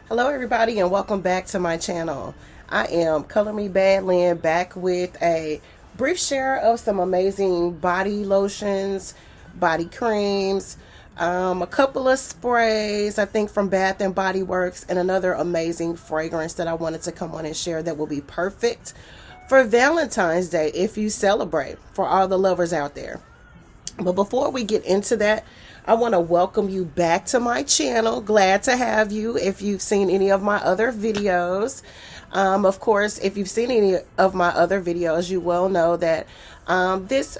Hello everybody and welcome back to my channel. I am Color Me Badland back with a brief share of some amazing body lotions, body creams, a couple of sprays I think from Bath and Body Works, and another amazing fragrance that I wanted to come on and share that will be perfect for Valentine's Day if you celebrate, for all the lovers out there. But before we get into that, I want to welcome you back to my channel. Glad to have you. If you've seen any of my other videos, of course, if you've seen any of my other videos, you will know that this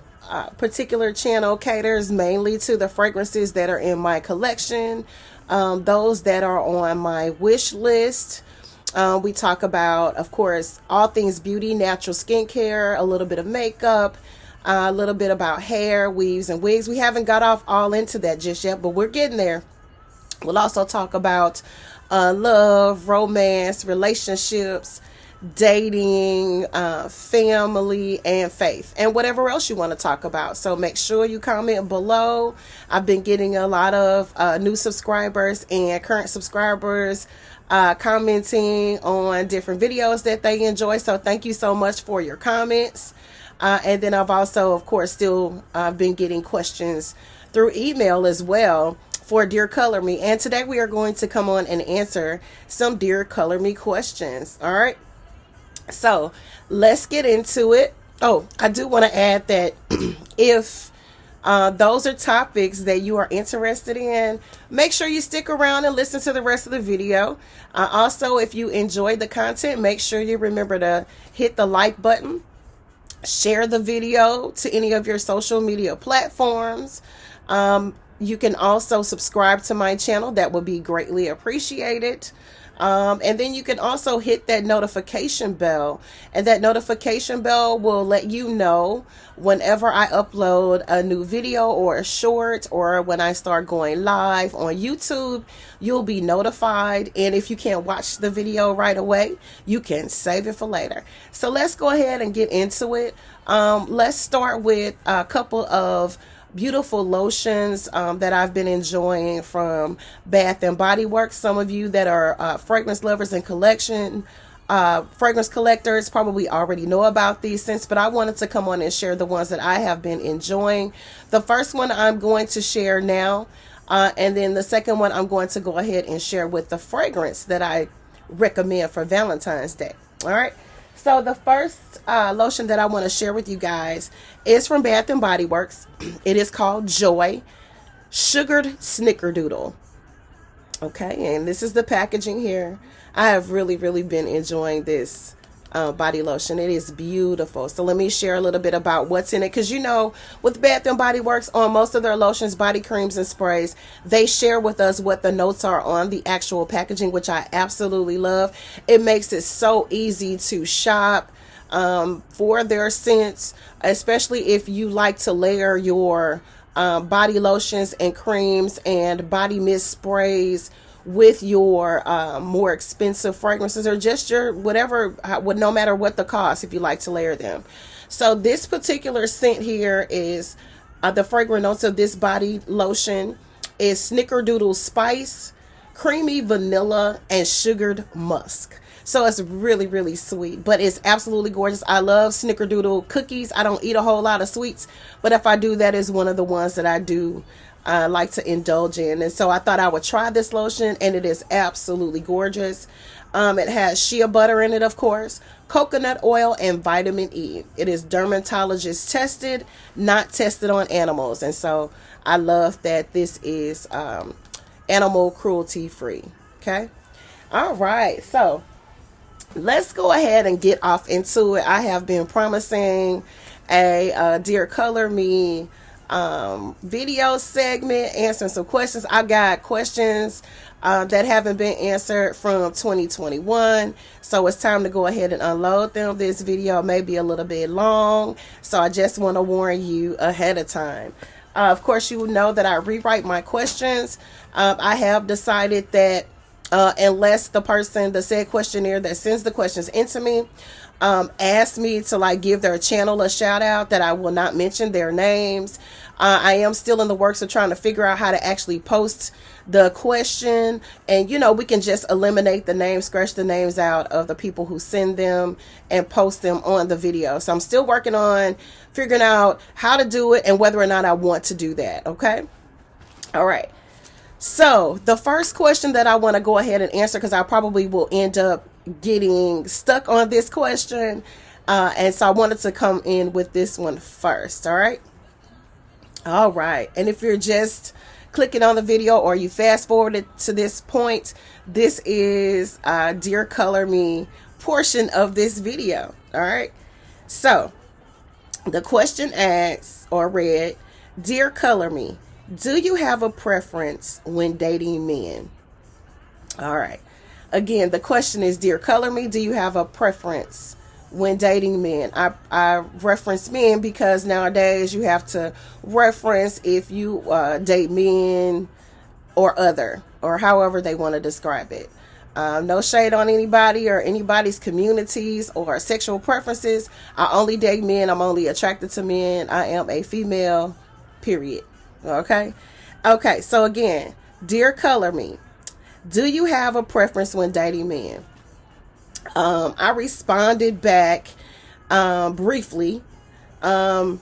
particular channel caters mainly to the fragrances that are in my collection, those that are on my wish list. We talk about, of course, all things beauty, natural skincare, a little bit of makeup, a little bit about hair, weaves, and wigs. We haven't got off all into that just yet, but we're getting there. We'll also talk about love, romance, relationships, dating, family, and faith, and whatever else you want to talk about. So make sure you comment below. I've been getting a lot of new subscribers and current subscribers commenting on different videos that they enjoy. So thank you so much for your comments. And then I've also, of course, still been getting questions through email as well for Dear Color Me. And today we are going to come on and answer some Dear Color Me questions. All right. So let's get into it. Oh, I do want to add that if those are topics that you are interested in, make sure you stick around and listen to the rest of the video. Also, if you enjoyed the content, make sure you remember to hit the like button. Share the video to any of your social media platforms. You can also subscribe to my channel. That would be greatly appreciated. And then you can also hit that notification bell, and that notification bell will let you know whenever I upload a new video or a short, or when I start going live on YouTube. You'll be notified, and if you can't watch the video right away, you can save it for later. So let's go ahead and get into it. Let's start with a couple of beautiful lotions that I've been enjoying from Bath and Body Works. Some of you that are fragrance lovers and fragrance collectors probably already know about these scents, but I wanted to come on and share the ones that I have been enjoying. The first one I'm going to share now, and then the second one I'm going to go ahead and share with the fragrance that I recommend for Valentine's Day. All right. So the first lotion that I want to share with you guys is from Bath and Body Works. It is called Joy Sugared Snickerdoodle. Okay, and this is the packaging here. I have really been enjoying this body lotion. It is beautiful. So let me share a little bit about what's in it, because you know, with Bath and Body Works, on most of their lotions, body creams, and sprays, they share with us what the notes are on the actual packaging, which I absolutely love. It makes it so easy to shop for their scents, especially if you like to layer your body lotions and creams and body mist sprays with your more expensive fragrances, or just your whatever, no matter what the cost, if you like to layer them. So this particular scent here is the fragrant notes of this body lotion is Snickerdoodle Spice, Creamy Vanilla, and Sugared Musk. So it's really sweet, but it's absolutely gorgeous. I love Snickerdoodle cookies. I don't eat a whole lot of sweets, but if I do, that is one of the ones that I do like to indulge in. And so I thought I would try this lotion, and it is absolutely gorgeous. It has shea butter in it, of course, coconut oil, and vitamin E. It is dermatologist tested, not tested on animals. And so I love that this is animal cruelty free. Okay. All right. So let's go ahead and get off into it. I have been promising a Dear Color Me video segment, answering some questions. I got questions that haven't been answered from 2021, so it's time to go ahead and unload them. This video may be a little bit long, so I just want to warn you ahead of time. Of course, you know that I rewrite my questions. I have decided that unless the person, the said questionnaire that sends the questions into me, ask me to like give their channel a shout out, that I will not mention their names. I am still in the works of trying to figure out how to actually post the question, and we can just eliminate the names, scratch the names out of the people who send them and post them on the video. So I'm still working on figuring out how to do it and whether or not I want to do that. Okay. All right. So the first question that I want to go ahead and answer, because I probably will end up getting stuck on this question, and so I wanted to come in with this one first. All right. And if you're just clicking on the video or you fast forwarded to this point, this is Dear Color Me portion of this video. All right. So the question asks or read, Dear Color Me, do you have a preference when dating men? All right. Again, the question is, Dear Color Me, do you have a preference when dating men? I reference men because nowadays you have to reference if you date men or other, or however they want to describe it. No shade on anybody or anybody's communities or sexual preferences. I only date men. I'm only attracted to men. I am a female, period. Okay. So again, Dear Color Me, do you have a preference when dating men? I responded back briefly, and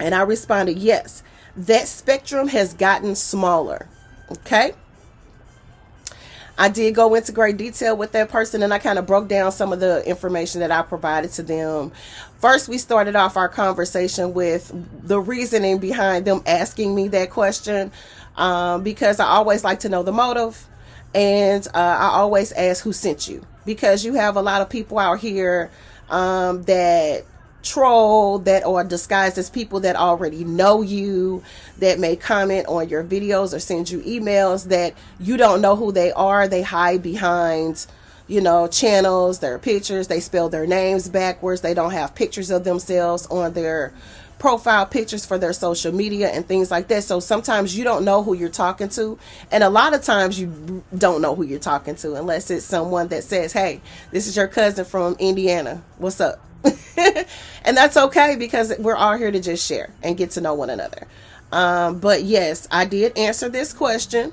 I responded, yes, that spectrum has gotten smaller. Okay. I did go into great detail with that person, and I kind of broke down some of the information that I provided to them. First, we started off our conversation with the reasoning behind them asking me that question, because I always like to know the motive, and I always ask who sent you, because you have a lot of people out here that troll, that are disguised as people that already know you, that may comment on your videos or send you emails that you don't know who they are. They hide behind, channels, their pictures. They spell their names backwards. They don't have pictures of themselves on their profile pictures for their social media and things like that. So sometimes you don't know who you're talking to, and a lot of times you don't know who you're talking to unless it's someone that says, hey, this is your cousin from Indiana, what's up? And that's okay, because we're all here to just share and get to know one another. But yes, I did answer this question,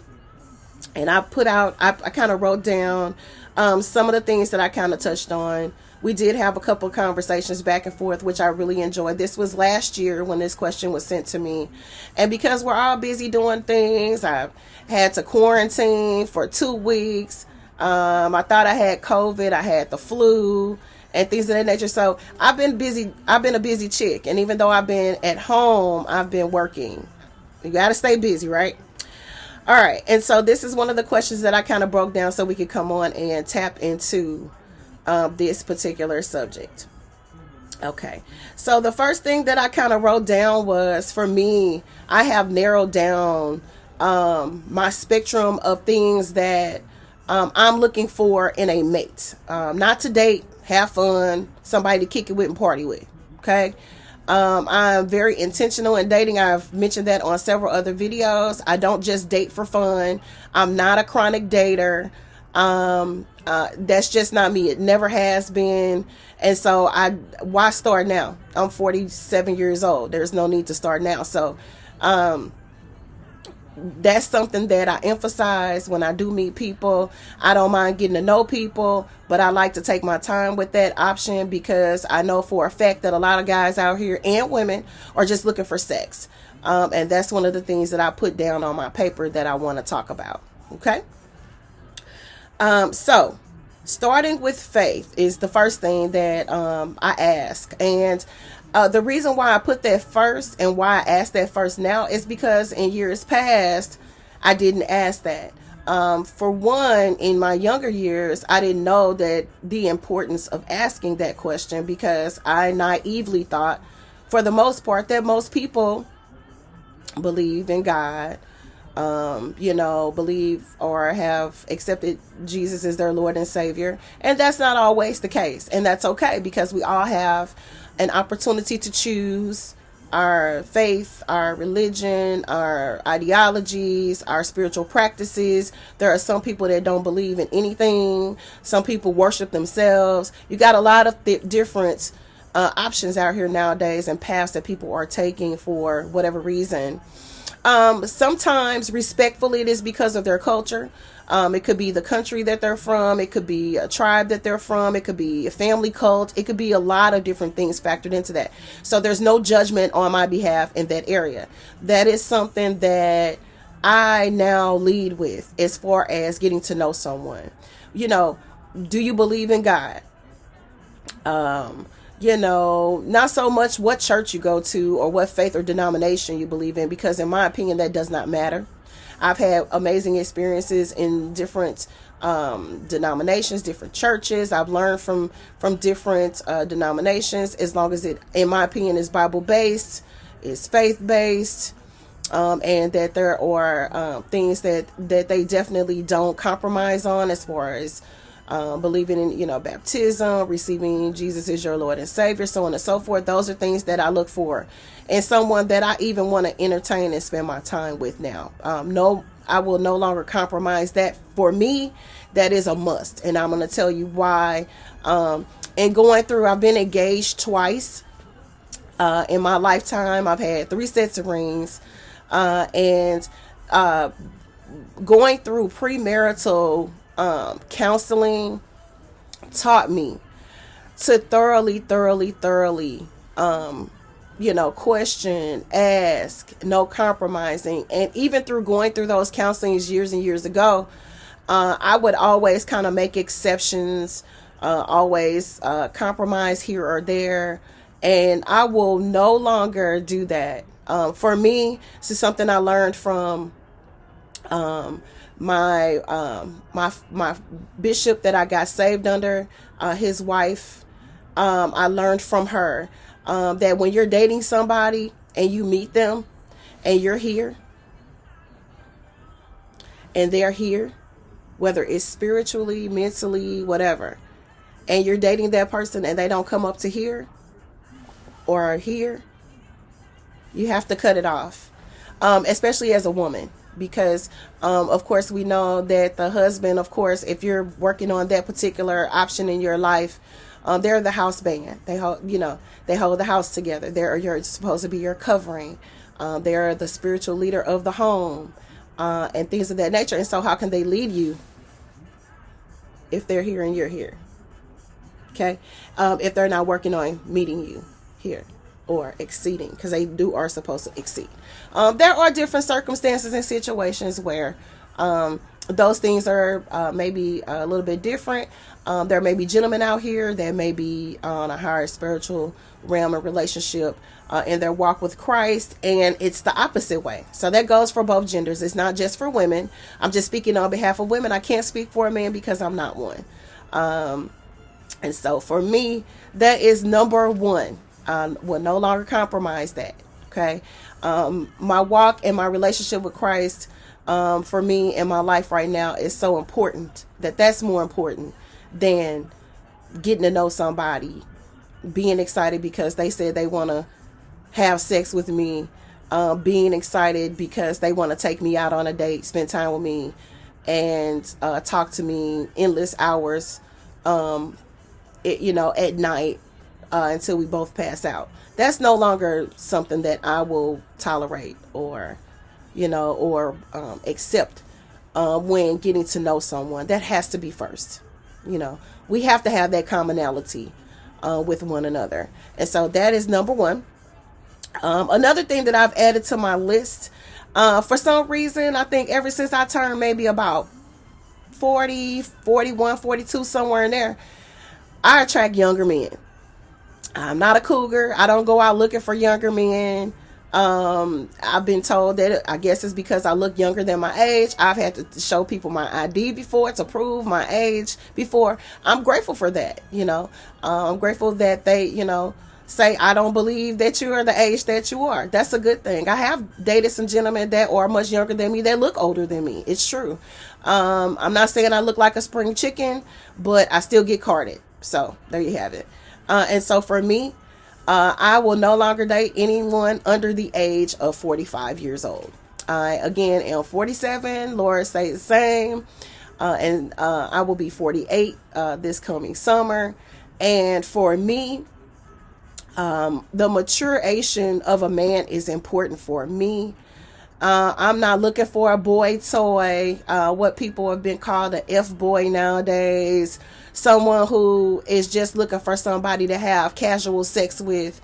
and I kind of wrote down some of the things that I kind of touched on. We did have a couple of conversations back and forth, which I really enjoyed. This was last year when this question was sent to me. And because we're all busy doing things, I had to quarantine for 2 weeks. I thought I had COVID. I had the flu and things of that nature. So I've been busy. I've been a busy chick. And even though I've been at home, I've been working. You got to stay busy, right? All right. And so this is one of the questions that I kind of broke down so we could come on and tap into this particular subject. Okay. So the first thing that I kind of wrote down was, for me, I have narrowed down my spectrum of things that I'm looking for in a mate. Not to date, have fun, somebody to kick it with and party with. Okay. I'm very intentional in dating. I've mentioned that on several other videos. I don't just date for fun. I'm not a chronic dater. That's just not me. It never has been. And so why start now? I'm 47 years old. There's no need to start now. So, that's something that I emphasize when I do meet people. I don't mind getting to know people, but I like to take my time with that option, because I know for a fact that a lot of guys out here and women are just looking for sex. And that's one of the things that I put down on my paper that I want to talk about. Okay. So starting with faith is the first thing that I ask. And the reason why I put that first and why I asked that first now is because in years past, I didn't ask that. For one, in my younger years, I didn't know that the importance of asking that question, because I naively thought, for the most part, that most people believe in God, believe or have accepted Jesus as their Lord and Savior. And that's not always the case. And that's okay, because we all have an opportunity to choose our faith, our religion, our ideologies, our spiritual practices. There are some people that don't believe in anything. Some people worship themselves. You got a lot of different options out here nowadays, and paths that people are taking for whatever reason. Sometimes respectfully, it is because of their culture. It could be the country that they're from. It could be a tribe that they're from. It could be a family cult. It could be a lot of different things factored into that. So there's no judgment on my behalf in that area. That is something that I now lead with as far as getting to know someone. You know, do you believe in God? Not so much what church you go to or what faith or denomination you believe in, because in my opinion, that does not matter. I've had amazing experiences in different denominations, different churches. I've learned from different denominations, as long as it, in my opinion, is Bible based, is faith based, and that there are things that they definitely don't compromise on, as far as believing in, baptism, receiving Jesus as your Lord and Savior, so on and so forth. Those are things that I look for, and someone that I even want to entertain and spend my time with now. No, I will no longer compromise that. For me, that is a must, and I'm going to tell you why. And going through, I've been engaged twice in my lifetime. I've had 3 sets of rings, and going through premarital counseling taught me to thoroughly, question, ask, no compromising. And even through going through those counselings years and years ago, I would always kind of make exceptions, always compromise here or there. And I will no longer do that. For me, this is something I learned from my bishop that I got saved under, his wife. I learned from her that when you're dating somebody and you meet them and you're here and they're here, whether it's spiritually, mentally, whatever, and you're dating that person and they don't come up to here or are here, you have to cut it off, especially as a woman. Because, of course, we know that the husband, of course, if you're working on that particular option in your life, they're the house band. They hold the house together. You're supposed to be your covering. They're the spiritual leader of the home, and things of that nature. And so how can they lead you if they're here and you're here? Okay. If they're not working on meeting you here or exceeding, because they are supposed to exceed. There are different circumstances and situations where those things are maybe a little bit different. There may be gentlemen out here that may be on a higher spiritual realm and relationship in their walk with Christ, and it's the opposite way. So that goes for both genders. It's not just for women. I'm just speaking on behalf of women. I can't speak for a man because I'm not one. And so for me, that is number one. Will no longer compromise that. Okay. My walk and my relationship with Christ, for me in my life right now, is so important that's more important than getting to know somebody, being excited because they said they want to have sex with me, being excited because they want to take me out on a date, spend time with me, and talk to me endless hours, at night, until we both pass out. That's no longer something that I will tolerate or accept when getting to know someone. That has to be first. We have to have that commonality with one another. And so that is number one. Another thing that I've added to my list, for some reason, I think ever since I turned maybe about 40, 41, 42, somewhere in there, I attract younger men. I'm not a cougar. I don't go out looking for younger men. I've been told that I guess it's because I look younger than my age. I've had to show people my ID before to prove my age before. I'm grateful for that. I'm grateful that they, say, I don't believe that you are the age that you are. That's a good thing. I have dated some gentlemen that are much younger than me that look older than me. It's true. I'm not saying I look like a spring chicken, but I still get carded. So there you have it. And so for me, I will no longer date anyone under the age of 45 years old. I, again, am 47. Laura stays the same. And I will be 48 this coming summer. And for me, the maturation of a man is important for me. I'm not looking for a boy toy, what people have been called an F-boy nowadays. Someone who is just looking for somebody to have casual sex with,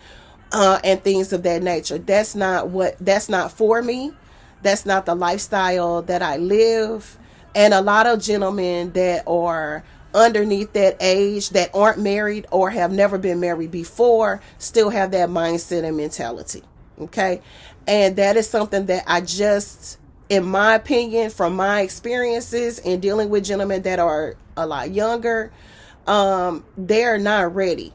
and things of that nature. That's not for me. That's not the lifestyle that I live. And a lot of gentlemen that are underneath that age, that aren't married or have never been married before, still have that mindset and mentality. Okay. And that is something that I just, in my opinion, from my experiences in dealing with gentlemen that are a lot younger, they're not ready.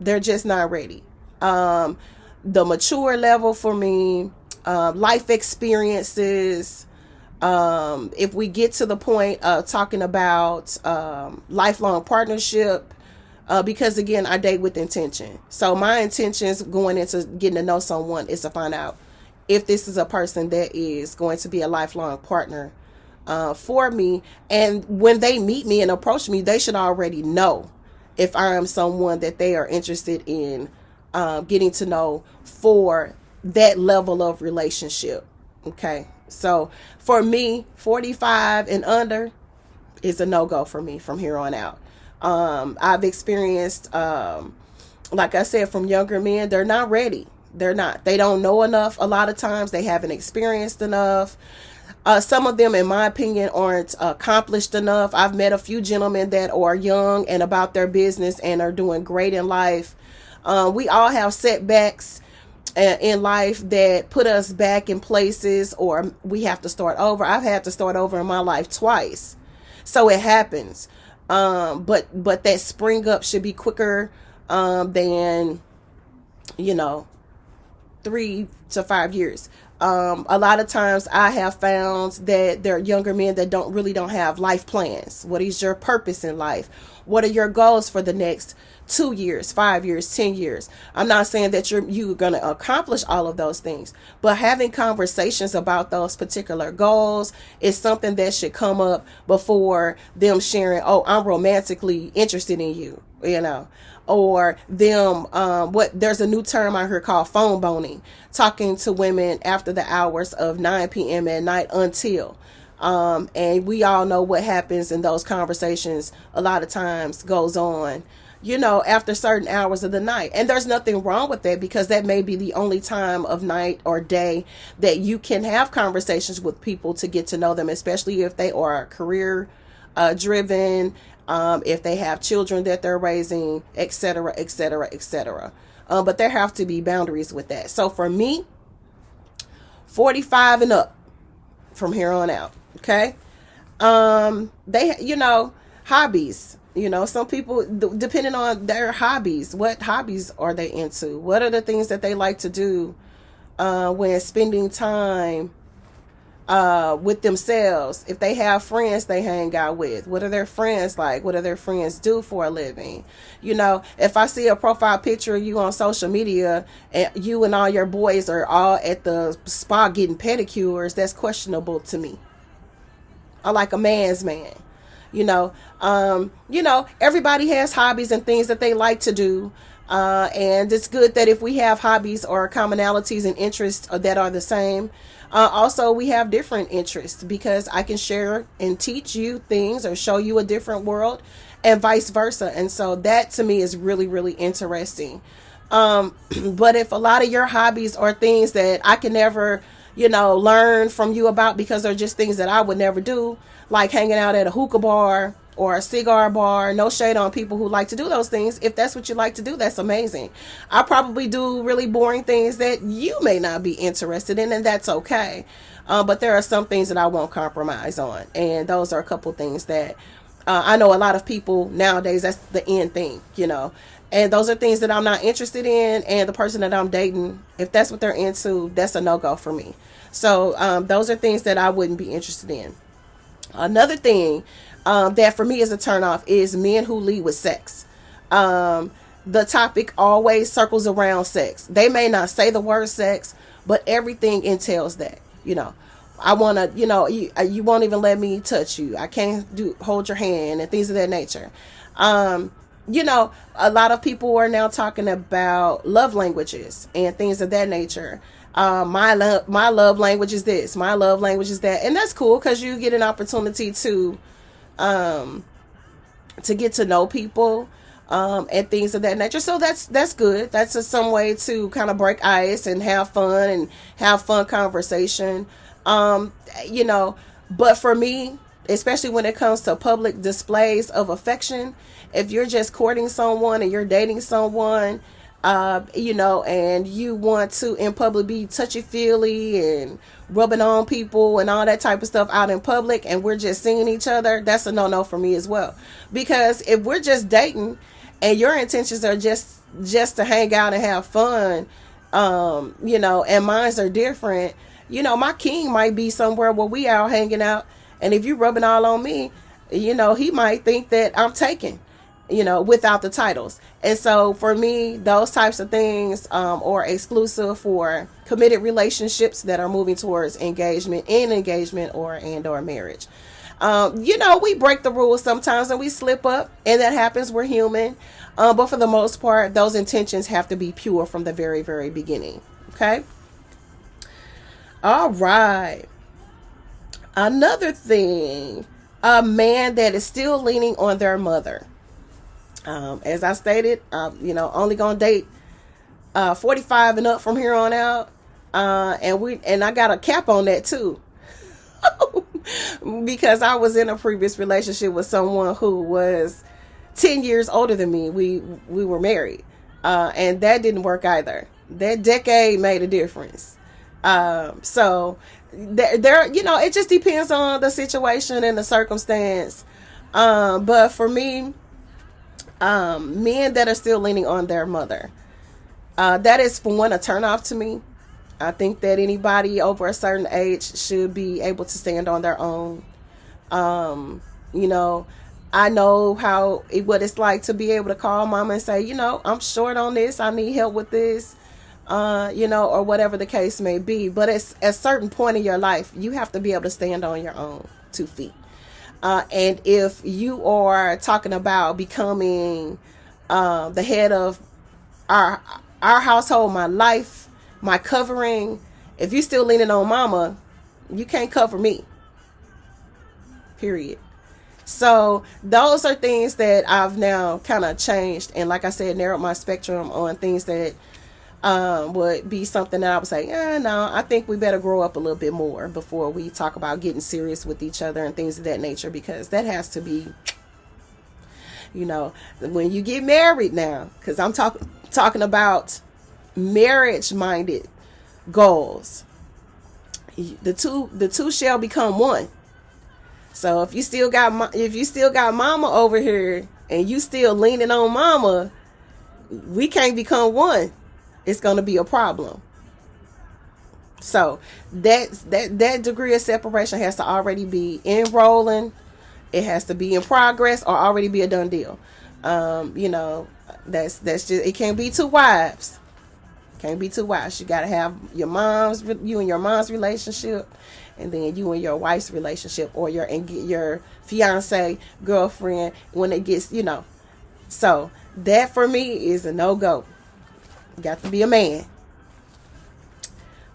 They're just not ready. The mature level for me, life experiences, if we get to the point of talking about lifelong partnership, because again, I date with intention. So my intentions going into getting to know someone is to find out if this is a person that is going to be a lifelong partner for me. And when they meet me and approach me, they should already know if I am someone that they are interested in getting to know for that level of relationship. Okay. So for me, 45 and under is a no-go for me from here on out. I've experienced, like I said, from younger men, they're not ready. They're not. They don't know enough. A lot of times they haven't experienced enough. Some of them, in my opinion, aren't accomplished enough. I've met a few gentlemen that are young and about their business and are doing great in life. We all have setbacks in life that put us back in places, or we have to start over. I've had to start over in my life twice. So it happens. But that spring up should be quicker than, 3 to 5 years. A lot of times I have found that there are younger men that don't have life plans. What is your purpose in life? What are your goals for the next 2 years, 5 years, 10 years? I'm not saying that you're going to accomplish all of those things, but having conversations about those particular goals is something that should come up before them sharing, oh, I'm romantically interested in you, or them, there's a new term I heard called phone boning, talking to women after the hours of 9 p.m. at night until, and we all know what happens in those conversations a lot of times goes on, after certain hours of the night. And there's nothing wrong with that, because that may be the only time of night or day that you can have conversations with people to get to know them, especially if they are career driven, if they have children that they're raising, etc., etc., etc. But there have to be boundaries with that. So for me, 45 and up from here on out. Okay. Hobbies, some people, depending on their hobbies, what hobbies are they into? What are the things that they like to do, when spending time, with themselves? If they have friends they hang out with, what are their friends like? What do their friends do for a living? If I see a profile picture of you on social media and you and all your boys are all at the spa getting pedicures, that's questionable to me. I like a man's man. Everybody has hobbies and things that they like to do. And it's good that if we have hobbies or commonalities and interests that are the same. Also, we have different interests, because I can share and teach you things or show you a different world, and vice versa. And so that to me is really, really interesting. But if a lot of your hobbies are things that I can never, learn from you about, because they're just things that I would never do, like hanging out at a hookah bar or a cigar bar, no shade on people who like to do those things. If that's what you like to do, that's amazing. I probably do really boring things that you may not be interested in, and that's okay. But there are some things that I won't compromise on. And those are a couple things that I know a lot of people nowadays, that's the end thing, and those are things that I'm not interested in. And the person that I'm dating, if that's what they're into, that's a no-go for me. So those are things that I wouldn't be interested in. Another thing that for me is a turnoff is men who lead with sex. the topic always circles around sex. They may not say the word sex, but everything entails that. I want to, you won't even let me touch you. I can't hold your hand and things of that nature. A lot of people are now talking about love languages and things of that nature. My love language is this, my love language is that. And that's cool because you get an opportunity to get to know people, and things of that nature. So that's good. That's some way to kind of break ice and have fun conversation. But for me, especially when it comes to public displays of affection, if you're just courting someone and you're dating someone, and you want to in public be touchy-feely and rubbing on people and all that type of stuff out in public, and we're just seeing each other, that's a no-no for me as well. Because if we're just dating and your intentions are just to hang out and have fun, and mines are different, my king might be somewhere where we out hanging out, and if you rubbing all on me, he might think that I'm taken, without the titles. And so for me, those types of things are exclusive for committed relationships that are moving towards engagement or marriage. We break the rules sometimes and we slip up, and that happens. We're human. But for the most part, those intentions have to be pure from the very, very beginning. Okay. All right. Another thing, a man that is still leaning on their mother. As I stated, only gonna date 45 and up from here on out. And I got a cap on that too. Because I was in a previous relationship with someone who was 10 years older than me. We were married. And that didn't work either. That decade made a difference. So there, it just depends on the situation and the circumstance. But for me, men that are still leaning on their mother, that is, for one, a turnoff to me. I think that anybody over a certain age should be able to stand on their own. I know what it's like to be able to call mama and say, I'm short on this, I need help with this, or whatever the case may be. But at a certain point in your life, you have to be able to stand on your own 2 feet. And if you are talking about becoming the head of our household, my life, my covering, if you're still leaning on mama, you can't cover me. Period. So those are things that I've now kind of changed, and like I said, narrowed my spectrum on things that would be something that I would say, no, I think we better grow up a little bit more before we talk about getting serious with each other and things of that nature, because that has to be, when you get married now, because I'm talking about marriage-minded goals. The two shall become one. So if you still got mama over here and you still leaning on mama, we can't become one. It's going to be a problem. So that degree of separation has to already be enrolling. It has to be in progress or already be a done deal. That's just, it can't be two wives. Can't be two wives. You got to have you and your mom's relationship, and then you and your wife's relationship, or your fiance, girlfriend, when it gets, So that for me is a no-go. Got to be a man.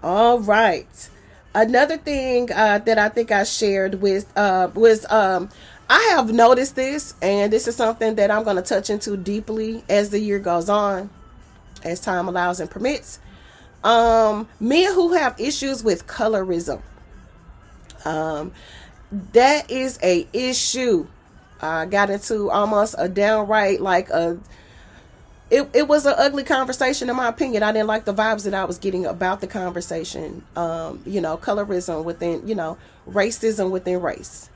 All right. Another thing that I think I shared was I have noticed this, and this is something that I'm going to touch into deeply as the year goes on, as time allows and permits. Men who have issues with colorism. That is a issue. I got into almost a downright it was an ugly conversation in my opinion. I didn't like the vibes that I was getting about the conversation. Colorism within, racism within race.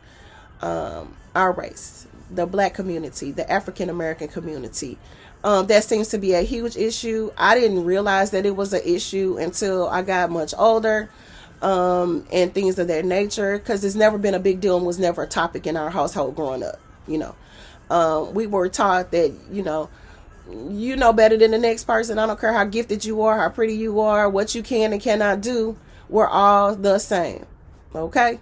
Our race, the black community, the African American community. That seems to be a huge issue. I didn't realize that it was an issue until I got much older, and things of that nature, because it's never been a big deal and was never a topic in our household growing up. We were taught that, you know better than the next person. I don't care how gifted you are, how pretty you are, what you can and cannot do. We're all the same. Okay?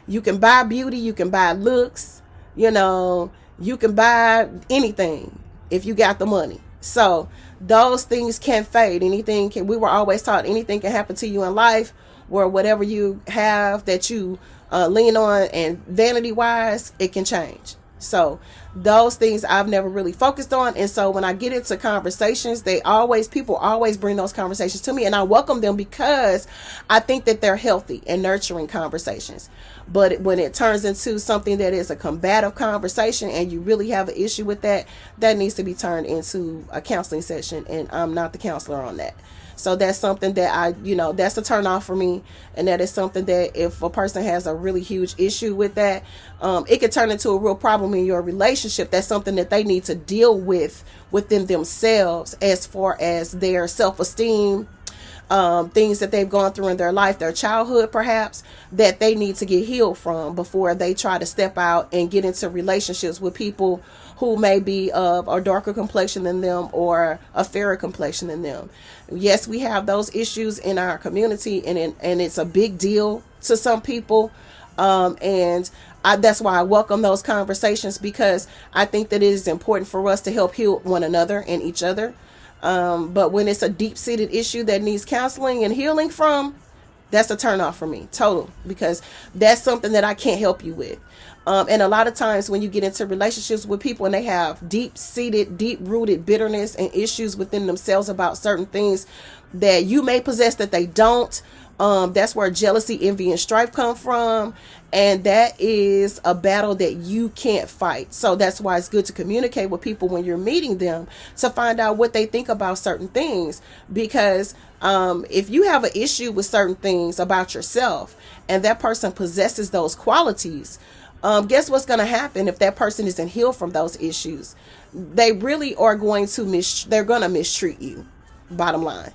You can buy beauty, you can buy looks, you know, you can buy anything if you got the money. So those things can fade. Anything can, we were always taught anything can happen to you in life, where whatever you have that you lean on and vanity wise, it can change. So those things I've never really focused on. And so when I get into conversations, people always bring those conversations to me, and I welcome them because I think that they're healthy and nurturing conversations. But when it turns into something that is a combative conversation and you really have an issue with that, that needs to be turned into a counseling session, and I'm not the counselor on that. So that's something that that's a turn off for me. And that is something that if a person has a really huge issue with that, it could turn into a real problem in your relationship. That's something that they need to deal with within themselves, as far as their self-esteem, things that they've gone through in their life, their childhood perhaps, that they need to get healed from before they try to step out and get into relationships with people who may be of a darker complexion than them or a fairer complexion than them. Yes, we have those issues in our community, and it's a big deal to some people. That's why I welcome those conversations, because I think that it is important for us to help heal one another and each other. But when it's a deep-seated issue that needs counseling and healing from, that's a turnoff for me, total, because that's something that I can't help you with. And a lot of times when you get into relationships with people and they have deep-seated, deep-rooted bitterness and issues within themselves about certain things that you may possess that they don't, that's where jealousy, envy, and strife come from. And that is a battle that you can't fight. So that's why it's good to communicate with people when you're meeting them, to find out what they think about certain things. Because if you have an issue with certain things about yourself and that person possesses those qualities, guess what's going to happen if that person isn't healed from those issues? They really are going to mistreat you, bottom line.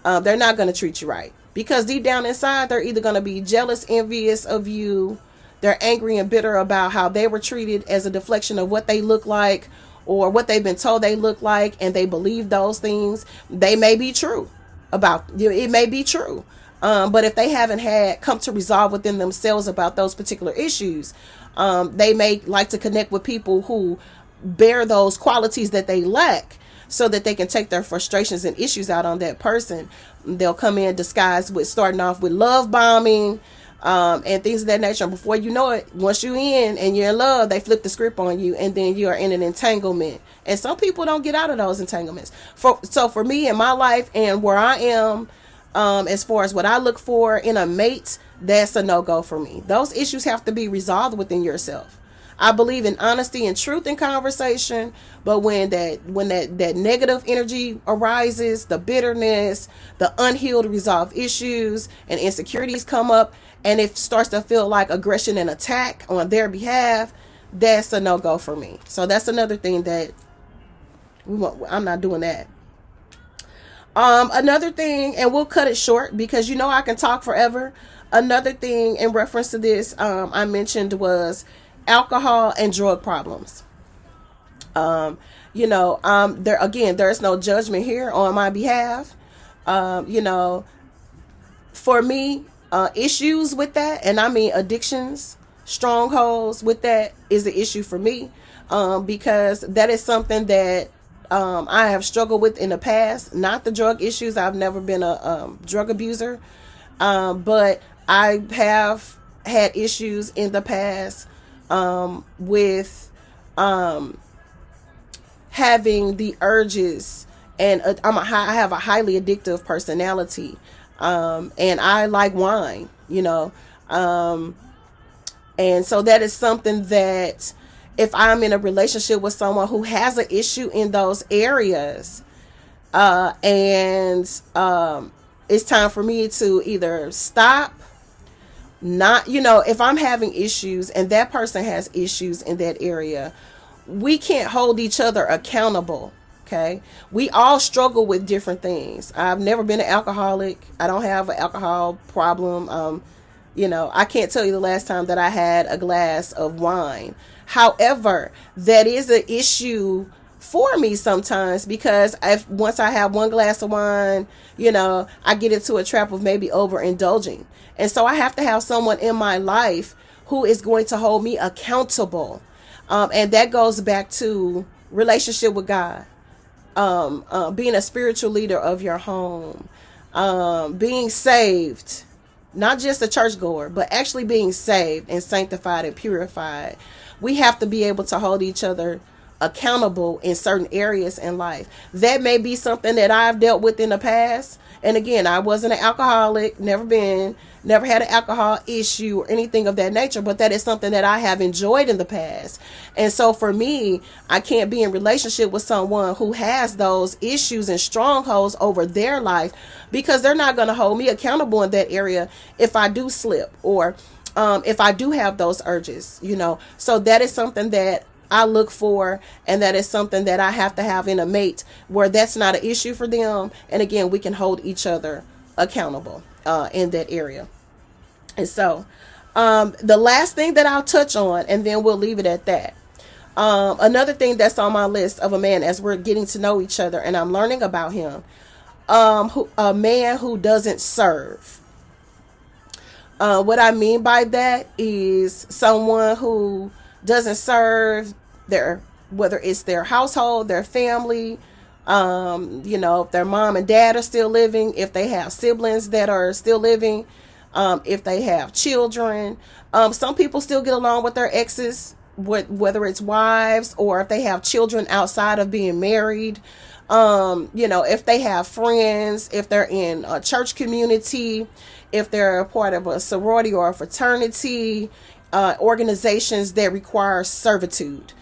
They're not going to treat you right. Because deep down inside, they're either going to be jealous, envious of you. They're angry and bitter about how they were treated as a deflection of what they look like or what they've been told they look like. And they believe those things. They may be true about you. It may be true. But if they haven't come to resolve within themselves about those particular issues, they may like to connect with people who bear those qualities that they lack, so that they can take their frustrations and issues out on that person. They'll come in disguised with starting off with love bombing, and things of that nature. And before you know it, once you're in and you're in love, they flip the script on you, and then you are in an entanglement. And some people don't get out of those entanglements. So for me in my life and where I am, as far as what I look for in a mate, that's a no-go for me. Those issues have to be resolved within yourself. I believe in honesty and truth in conversation, but when that negative energy arises, the bitterness, the unhealed resolved issues and insecurities come up, and it starts to feel like aggression and attack on their behalf, that's a no-go for me. So that's another thing that I'm not doing that. Another thing, and we'll cut it short because I can talk forever. Another thing in reference to this, I mentioned was alcohol and drug problems. There again, there's no judgment here on my behalf. For me, issues with that, and I mean addictions, strongholds with that, is the issue for me, because that is something that I have struggled with in the past. Not the drug issues. I've never been a drug abuser, but I have had issues in the past with having the urges, and I have a highly addictive personality, and I like wine, and so that is something that if I'm in a relationship with someone who has an issue in those areas, and it's time for me to either stop. If I'm having issues and that person has issues in that area, we can't hold each other accountable. Okay. We all struggle with different things. I've never been an alcoholic. I don't have an alcohol problem. I can't tell you the last time that I had a glass of wine. However, that is an issue for me sometimes, because if once I have one glass of wine, I get into a trap of maybe overindulging. And so I have to have someone in my life who is going to hold me accountable. And that goes back to relationship with God, being a spiritual leader of your home, being saved, not just a churchgoer, but actually being saved and sanctified and purified. We have to be able to hold each other accountable in certain areas in life. That may be something that I've dealt with in the past. And again, I wasn't an alcoholic, never had an alcohol issue or anything of that nature, but that is something that I have enjoyed in the past. And so for me, I can't be in relationship with someone who has those issues and strongholds over their life, because they're not going to hold me accountable in that area if I do slip, or if I do have those urges, So that is something that I look for, and that is something that I have to have in a mate, where that's not an issue for them. And again, we can hold each other accountable in that area. And so the last thing that I'll touch on, and then we'll leave it at that. Another thing that's on my list of a man, as we're getting to know each other and I'm learning about him, a man who doesn't serve. What I mean by that is someone who doesn't serve whether it's their household, their family, if their mom and dad are still living, if they have siblings that are still living, if they have children. Some people still get along with their exes, whether it's wives or if they have children outside of being married. If they have friends, if they're in a church community, if they're a part of a sorority or a fraternity, organizations that require servitude.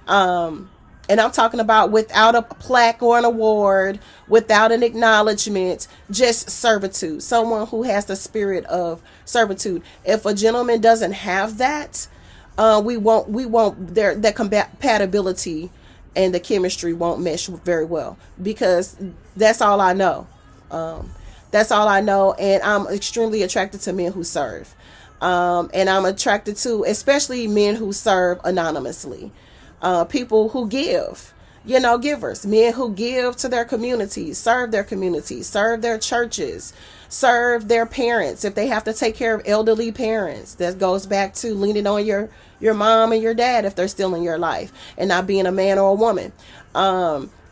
And I'm talking about without a plaque or an award, without an acknowledgement, just servitude. Someone who has the spirit of servitude. If a gentleman doesn't have that, we won't their compatibility and the chemistry won't mesh very well, because that's all I know. That's all I know. And I'm extremely attracted to men who serve. And I'm attracted to especially men who serve anonymously. People who give, givers, men who give to their communities, serve their churches, serve their parents. If they have to take care of elderly parents, that goes back to leaning on your mom and your dad if they're still in your life, and not being a man or a woman.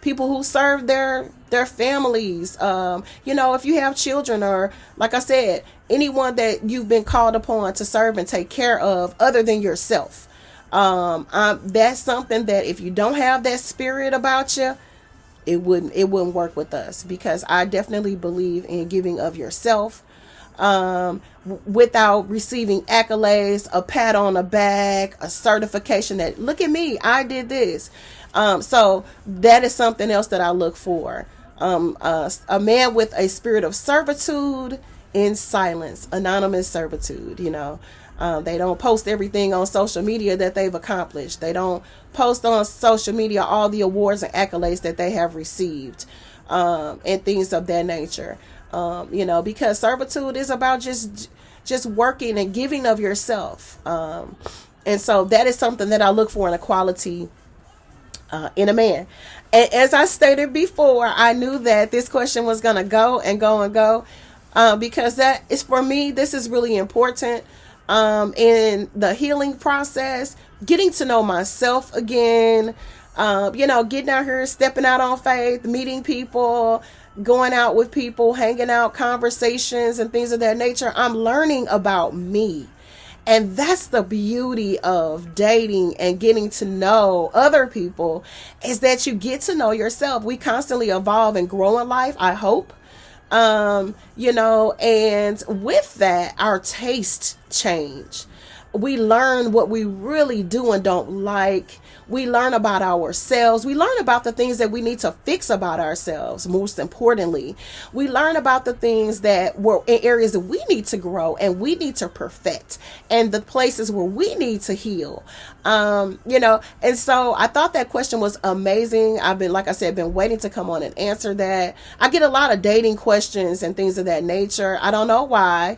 People who serve their families, if you have children, or like I said, anyone that you've been called upon to serve and take care of other than yourself. That's something that if you don't have that spirit about you, it wouldn't work with us, because I definitely believe in giving of yourself, without receiving accolades, a pat on the back, a certification that look at me, I did this. So that is something else that I look for. A man with a spirit of servitude in silence, anonymous servitude, They don't post everything on social media that they've accomplished. They don't post on social media all the awards and accolades that they have received, and things of that nature. Because servitude is about just working and giving of yourself. And so that is something that I look for in a quality in a man. And as I stated before, I knew that this question was going to go and go and go, because that is, for me, this is really important. In the healing process, getting to know myself again, getting out here, stepping out on faith, meeting people, going out with people, hanging out, conversations and things of that nature. I'm learning about me. And that's the beauty of dating and getting to know other people, is that you get to know yourself. We constantly evolve and grow in life, I hope. And with that, our tastes change. We learn what we really do and don't like. We learn about ourselves. We learn about the things that we need to fix about ourselves. Most importantly, we learn about the things that were in areas that we need to grow and we need to perfect, and the places where we need to heal. And so I thought that question was amazing. I've been, like I said, been waiting to come on and answer that. I get a lot of dating questions and things of that nature. I don't know why.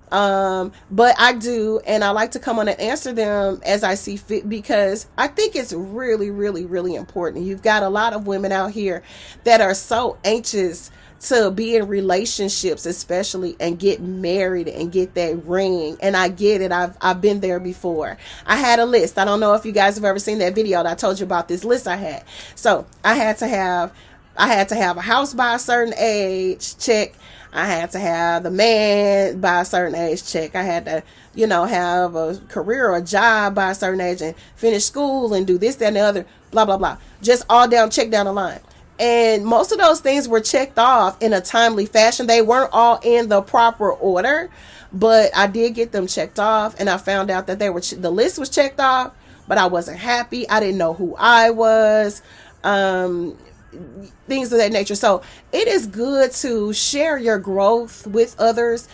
But I do, and I like to come on and answer them as I see fit, because I think it's really, really, really important. You've got a lot of women out here that are so anxious to be in relationships, especially, and get married and get that ring. And I get it. I've been there before. I had a list. I don't know if you guys have ever seen that video that I told you about, this list I had. So I had to have a house by a certain age, check. I had to have the man by a certain age, check. I had to, have a career or a job by a certain age and finish school and do this, that, and the other, blah, blah, blah. Just all down, check down the line. And most of those things were checked off in a timely fashion. They weren't all in the proper order, but I did get them checked off, and I found out that the list was checked off, but I wasn't happy. I didn't know who I was. Things of that nature. So it is good to share your growth with others,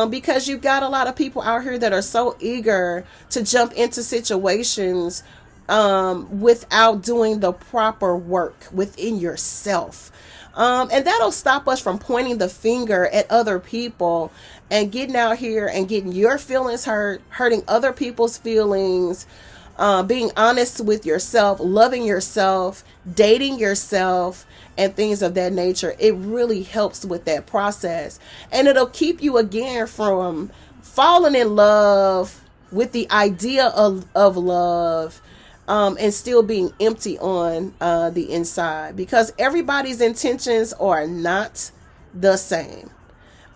because you've got a lot of people out here that are so eager to jump into situations without doing the proper work within yourself. And that'll stop us from pointing the finger at other people and getting out here and getting your feelings hurt, hurting other people's feelings. Being honest with yourself, loving yourself, dating yourself, and things of that nature. It really helps with that process. And it'll keep you again from falling in love with the idea of love, and still being empty on the inside, because everybody's intentions are not the same.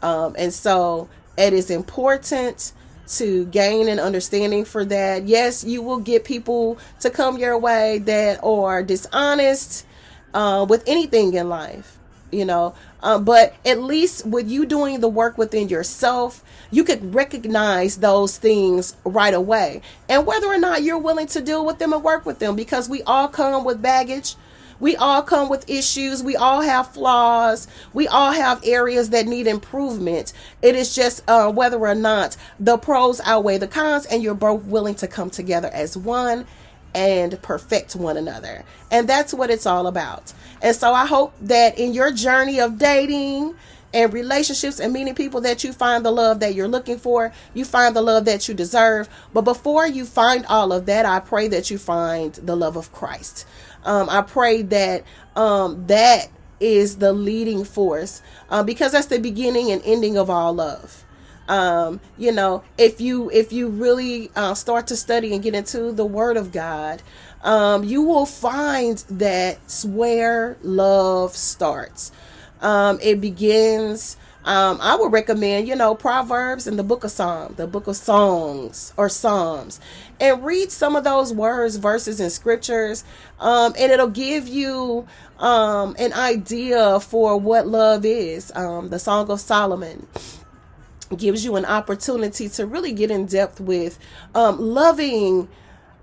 And so it is important to gain an understanding for that. Yes, you will get people to come your way that are dishonest with anything in life, but at least with you doing the work within yourself, you could recognize those things right away, and whether or not you're willing to deal with them and work with them, because we all come with baggage. We all come with issues. We all have flaws. We all have areas that need improvement. It is just whether or not the pros outweigh the cons, and you're both willing to come together as one and perfect one another. And that's what it's all about. And so I hope that in your journey of dating and relationships and meeting people, that you find the love that you're looking for. You find the love that you deserve. But before you find all of that, I pray that you find the love of Christ. I pray that that is the leading force, because that's the beginning and ending of all love. If you really start to study and get into the Word of God, you will find that's where love starts. It begins. I would recommend, Proverbs and the book of Songs or Psalms, and read some of those verses, and scriptures, and it'll give you an idea for what love is. The Song of Solomon gives you an opportunity to really get in depth with loving,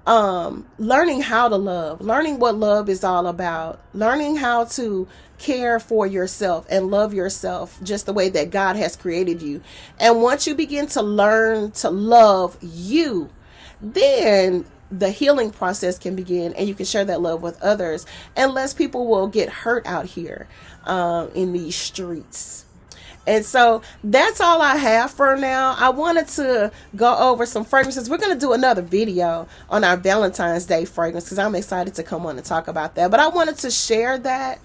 learning how to love, learning what love is all about, learning how to care for yourself and love yourself just the way that God has created you. And once you begin to learn to love you, then the healing process can begin, and you can share that love with others, and less people will get hurt out here in these streets. And so that's all I have for now. I wanted to go over some fragrances. We're going to do another video on our Valentine's Day fragrance, because I'm excited to come on and talk about that. But I wanted to share that,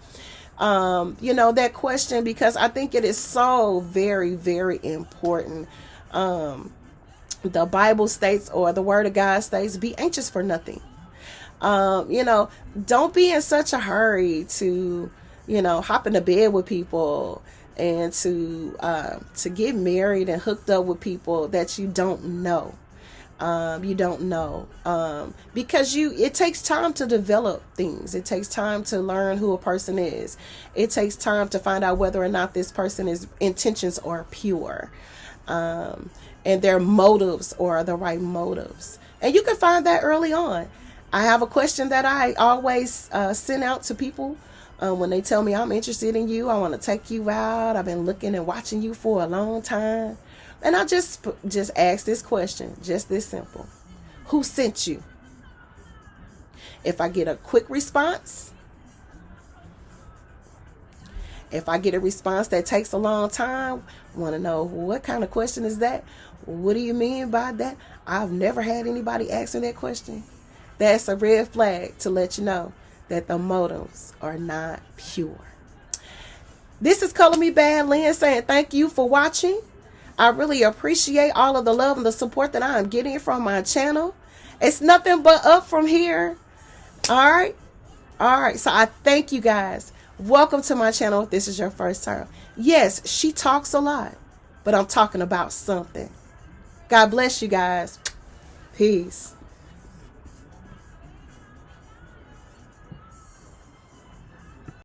that question, because I think it is so very, very important. The Bible states, or the Word of God states, be anxious for nothing. Don't be in such a hurry to, hop into bed with people and to get married and hooked up with people that you don't know. Because it takes time to develop things. It takes time to learn who a person is. It takes time to find out whether or not this person's intentions are pure, and their motives are the right motives. And you can find that early on. I have a question that I always send out to people when they tell me, I'm interested in you, I want to take you out, I've been looking and watching you for a long time. And I just ask this question, just this simple: who sent you? If I get a quick response If I get a response that takes a long time, want to know what kind of question is that? What do you mean by that? I've never had anybody ask me that question. That's a red flag to let you know that the motives are not pure. This is Color Me Bad Lynn saying thank you for watching. I really appreciate all of the love and the support that I am getting from my channel. It's nothing but up from here. All right. All right. So I thank you guys. Welcome to my channel if this is your first time. Yes, she talks a lot, but I'm talking about something. God bless you guys. Peace.